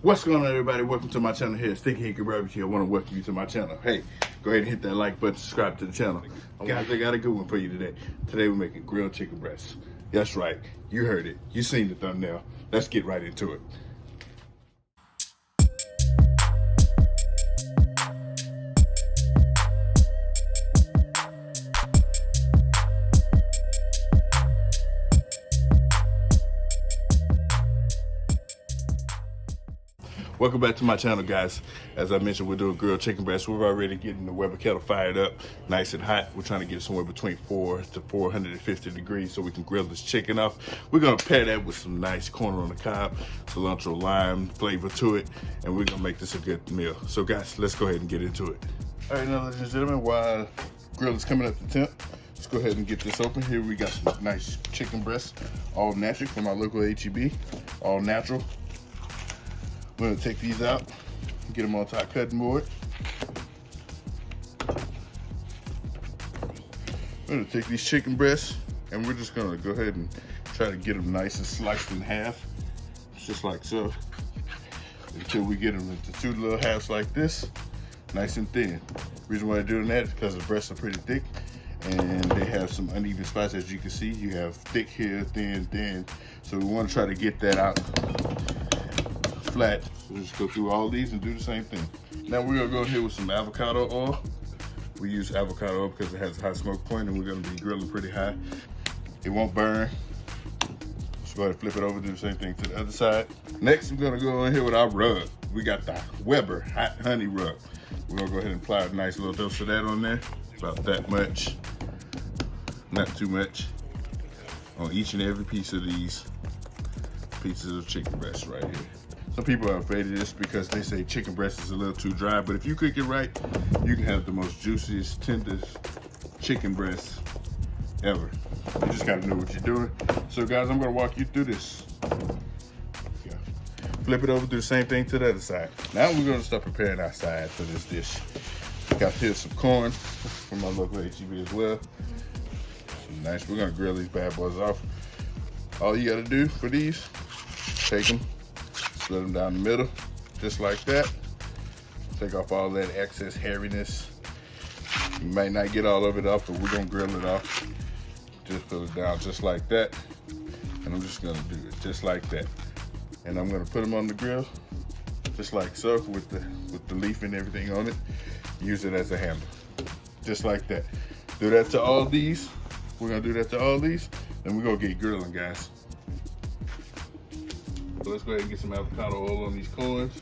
What's going on, everybody? Welcome to my channel here. Sticky Hickory BBQ. I want to welcome you to my channel. Hey, go ahead and hit that like button, subscribe to the channel. Guys, I got a good one for you today. Today we're making grilled chicken breasts. That's right, you heard it. You seen the thumbnail. Let's get right into it. Welcome back to my channel, guys. As I mentioned, we're doing grilled chicken breasts. We're already getting the Weber kettle fired up, nice and hot. We're trying to get somewhere between 400 to 450 degrees so we can grill this chicken off. We're gonna pair that with some nice corn on the cob, cilantro, lime flavor to it, and we're gonna make this a good meal. So guys, let's go ahead and get into it. All right, now ladies and gentlemen, while grill is coming up the temp, let's go ahead and get this open. Here we got some nice chicken breasts, all natural from our local HEB, all natural. We're gonna take these out, get them onto our cutting board. We're gonna take these chicken breasts and we're just gonna go ahead and try to get them nice and sliced in half, just like so, until we get them into two little halves like this, nice and thin. The reason why I'm doing that is because the breasts are pretty thick and they have some uneven spots. As you can see, you have thick here, thin, thin. So we wanna try to get that out flat. We'll just go through all these and do the same thing. Now we're gonna go here with some avocado oil. We use avocado oil because it has a high smoke point and we're gonna be grilling pretty high. It won't burn. Just go ahead and flip it over, do the same thing to the other side. Next, we're gonna go in here with our rub. We got the Weber hot honey rub. We're gonna go ahead and apply a nice little dose of that on there. About that much, not too much, on each and every piece of these pieces of chicken breast right here. Some people are afraid of this because they say chicken breast is a little too dry, but if you cook it right, you can have the most juiciest, tendest chicken breast ever. You just gotta know what you're doing. So guys, I'm gonna walk you through this. Yeah. Flip it over, do the same thing to the other side. Now we're gonna start preparing our side for this dish. Got here some corn from my local HEB as well. Some nice, we're gonna grill these bad boys off. All you gotta do for these, take them, split them down the middle, just like that. Take off all that excess hairiness. You might not get all of it off, but we're gonna grill it off. Just put it down just like that. And I'm just gonna do it just like that. And I'm gonna put them on the grill, just like so, with the leaf and everything on it. Use it as a handle, just like that. Do that to all these. We're gonna do that to all these, and we're gonna get grilling, guys. So let's go ahead and get some avocado oil on these corns.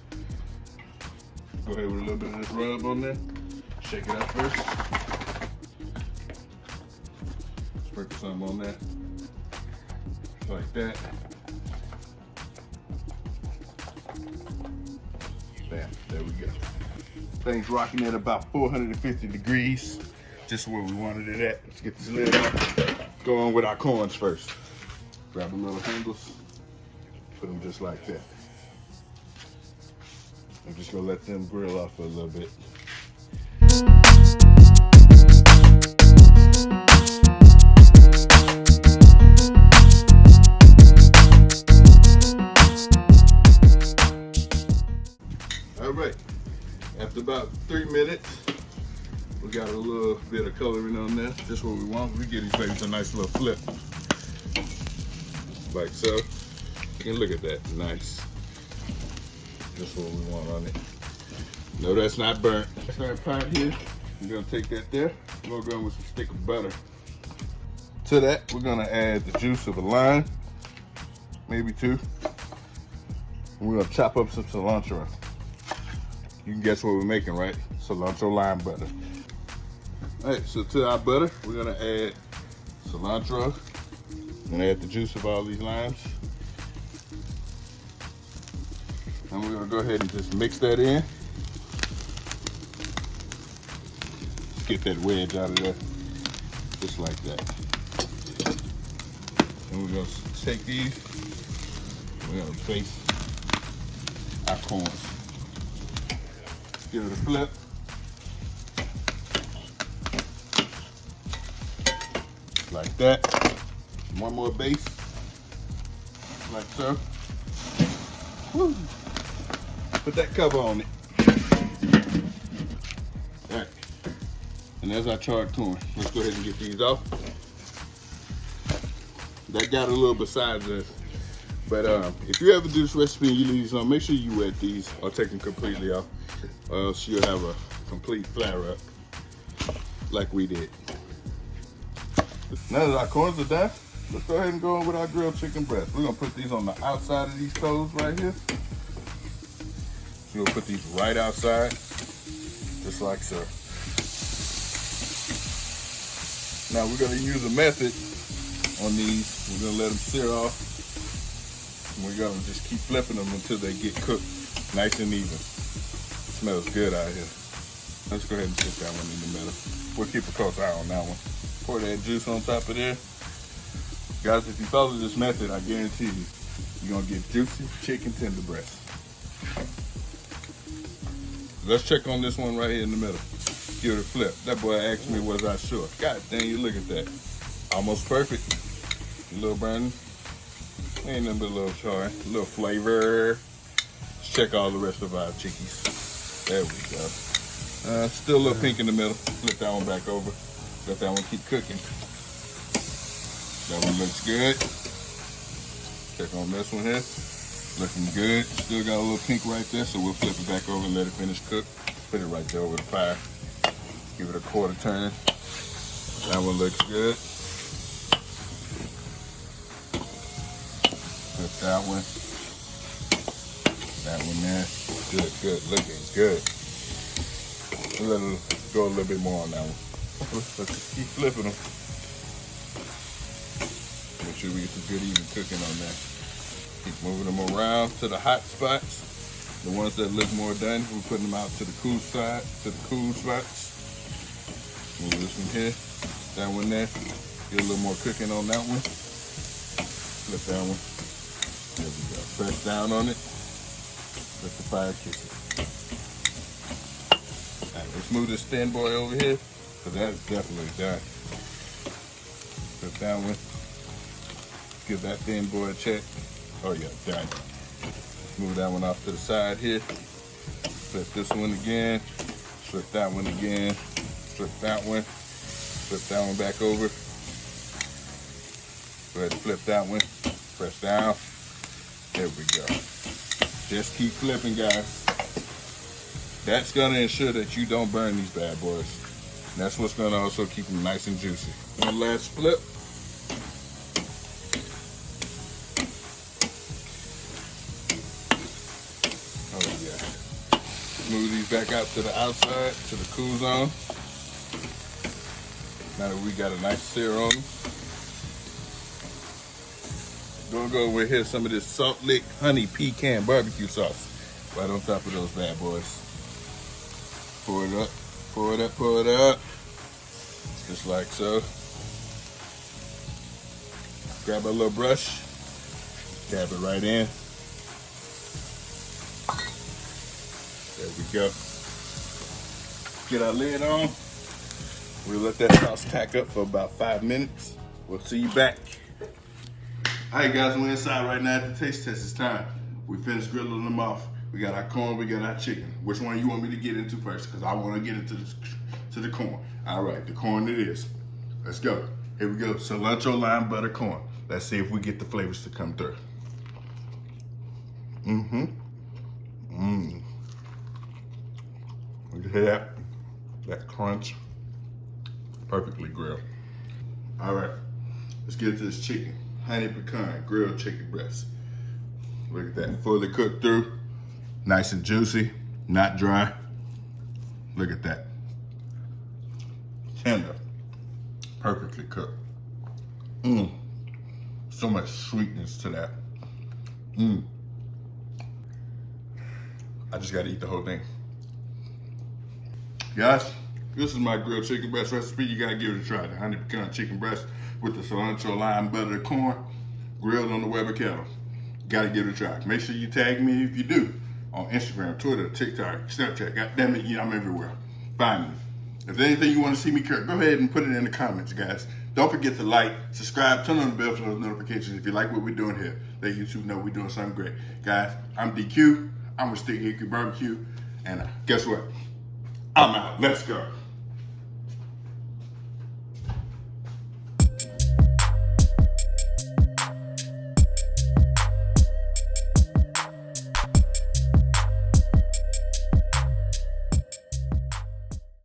Go ahead with a little bit of this rub on there. Shake it up first. Sprinkle some on there. Like that. Bam, there we go. Thing's rocking at about 450 degrees. Just where we wanted it at. Let's get this lid off. Go on with our corns first. Grab the little handles. Put them just like that. I'm just gonna let them grill off for a little bit. All right, after about 3 minutes, we got a little bit of coloring on there, just what we want. We give these babies a nice little flip, like so. And look at that, nice. Just what we want on it. No, that's not burnt. That part here, we're gonna take that there. We're gonna go with some stick of butter. To that, we're gonna add the juice of a lime, maybe 2. And we're gonna chop up some cilantro. You can guess what we're making, right? Cilantro lime butter. All right, so to our butter, we're gonna add cilantro. We're gonna add the juice of all these limes. And we're gonna go ahead and just mix that in. Just get that wedge out of there, just like that. And we're gonna take these, we're gonna place our corn. Give it a flip. Like that. One more base, like so. Woo. Put that cover on it. All right. And there's our charred corn. Let's go ahead and get these off. That got a little besides this. But if you ever do this recipe and you leave these on, make sure you wet these or take them completely off. Or else you'll have a complete flare up like we did. Now that our corns are done, let's go ahead and go in with our grilled chicken breast. We're gonna put these on the outside of these toes right here. We'll put these right outside, just like so. Now we're gonna use a method on these. We're gonna let them sear off. And we're gonna just keep flipping them until they get cooked nice and even. Smells good out here. Let's go ahead and put that one in the middle. We'll keep a close eye on that one. Pour that juice on top of there. Guys, if you follow this method, I guarantee you, you're gonna get juicy chicken tender breast. Let's check on this one right here in the middle. Give it a flip. That boy asked me, was I sure? God dang, you look at that. Almost perfect. A little burning. Ain't nothing but a little char, a little flavor. Let's check all the rest of our chickies. There we go. Still a little pink in the middle. Flip that one back over. Let that one keep cooking. That one looks good. Check on this one here. Looking good. Still got a little pink right there, so we'll flip it back over and let it finish cook. Put it right there over the fire. Give it a quarter turn. That one looks good. Put that one. That one there. Good, good. Looking good. Let it go a little bit more on that one. Let's just keep flipping them. Make sure we get some good even cooking on that. Keep moving them around to the hot spots. The ones that look more done, we're putting them out to the cool side, to the cool spots. Move this one here, that one there. Get a little more cooking on that one. Flip that one. There we go. Press down on it. Let the fire kick it. All right, let's move this thin boy over here, because that is definitely done. Put that one. Give that thin boy a check. Oh yeah, done. Move that one off to the side here. Flip this one again. Flip that one again. Flip that one. Flip that one back over. Go ahead and flip that one. Press down. There we go. Just keep flipping, guys. That's gonna ensure that you don't burn these bad boys. And that's what's gonna also keep them nice and juicy. One last flip. Move these back out to the outside, to the cool zone. Now that we got a nice sear on them. Gonna go over here some of this Salt Lick Honey Pecan barbecue sauce right on top of those bad boys. Pour it up, pour it up, pour it up. Just like so. Grab a little brush, dab it right in. There we go. Get our lid on. We'll let that sauce tack up for about 5 minutes. We'll see you back. All right, guys, we're inside right now at the taste test. It's time. We finished grilling them off. We got our corn, we got our chicken. Which one you want me to get into first? Because I want to get into the corn. All right, the corn it is. Let's go. Here we go. Cilantro, lime, butter, corn. Let's see if we get the flavors to come through. You hear that? That crunch. Perfectly grilled. All right, let's get into this chicken. Honey pecan, grilled chicken breast. Look at that, fully cooked through. Nice and juicy, not dry. Look at that. Tender, perfectly cooked. So much sweetness to that. I just gotta eat the whole thing. Guys, this is my grilled chicken breast recipe. You gotta give it a try. The honey pecan chicken breast with the cilantro, lime, butter, corn, grilled on the Weber kettle. Gotta give it a try. Make sure you tag me if you do on Instagram, Twitter, TikTok, Snapchat. God damn it, I'm everywhere. Find me. If there's anything you want to see me cook, go ahead and put it in the comments, guys. Don't forget to like, subscribe, turn on the bell for those notifications if you like what we're doing here. Let YouTube know we're doing something great. Guys, I'm DQ. I'm a Stick Hickory BBQ, and guess what? I'm out. Let's go.